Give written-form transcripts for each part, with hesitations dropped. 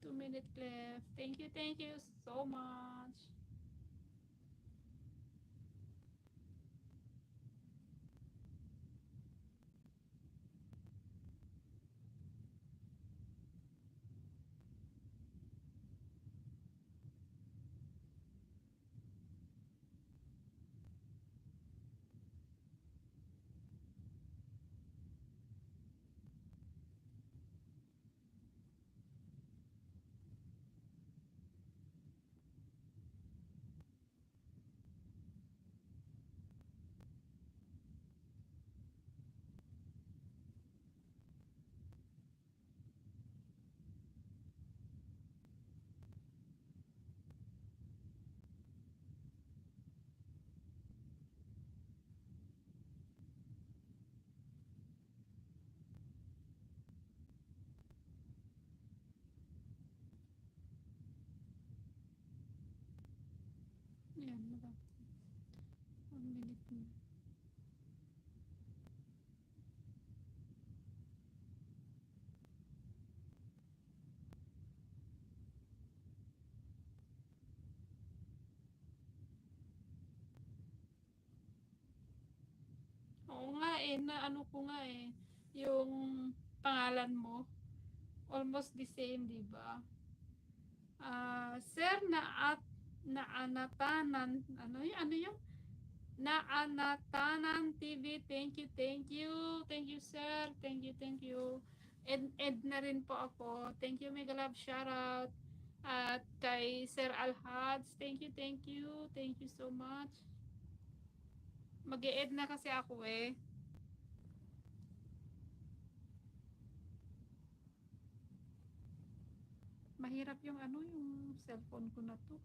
2 minutes left. Thank you so much. Yan, 1 minute na. Oo nga eh, na ano ko nga eh, yung pangalan mo, almost the same, di ba? Sir na at naanatanan, ano yung naanatanan TV, thank you sir, thank you. Ed na rin po ako, thank you, mega love, shoutout. At kay Sir Alhads, thank you so much. Mag-e-ed na kasi ako eh. Mahirap yung yung cellphone ko na to.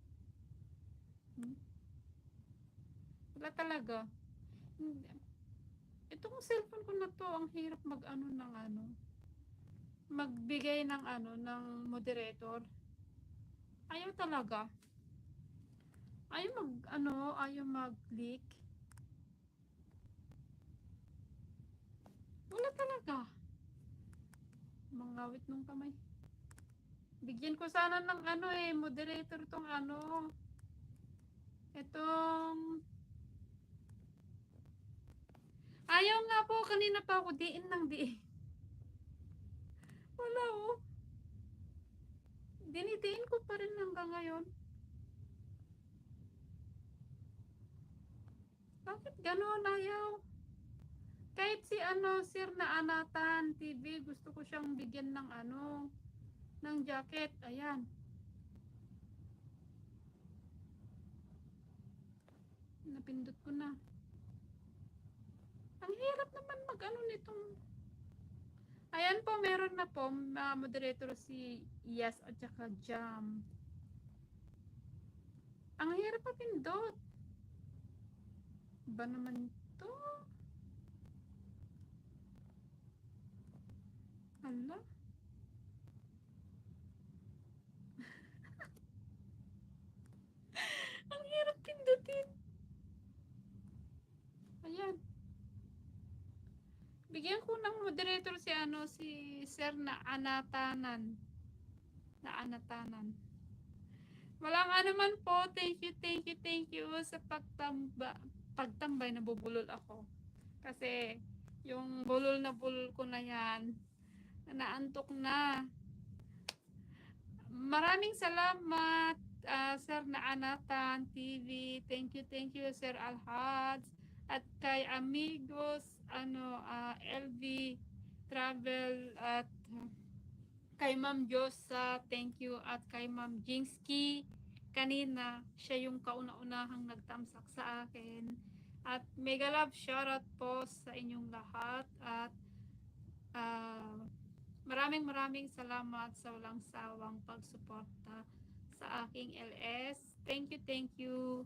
Hmm? Wala talaga. Itong cellphone ko na to, ang hirap mag-ano ng magbigay ng ng moderator. Ayaw talaga. Ayaw ayaw mag-click. Wala talaga. Mangawit nung kamay. Bigyan ko sana ng moderator tong itong ayaw nga po, kanina pa ako diin ng diin. Wala oh. Dinidiin ko pa rin hanggang ngayon. Bakit gano'n ayaw? Kahit si Sir na Anatan TV, gusto ko siyang bigyan ng ng jacket. Ayan. Napindot ko na. Ang hirap naman nitong. Ayan po, meron na po. Moderator si Yes at saka Jam. Ang hirap papindot. Ba naman to? Hala. Ang hirap pindutin. Ayan. Bigyan ko ng moderator si si Sir na Anatanan. Na Anatanan. Walang anuman po. Thank you sa pagtambay. Nabubulol ako. Kasi yung bulol ko na yan, naantok na. Maraming salamat, Sir Naanatan TV. Thank you, Sir Alhads. At kay Amigos, LV Travel, at kay Ma'am Josa, thank you. At kay Ma'am Jingsky, kanina, siya yung kauna-unahang nagtamsak sa akin. At mega love shoutout po sa inyong lahat. At uh, maraming salamat sa walang sawang pagsuporta sa aking LS. Thank you, thank you.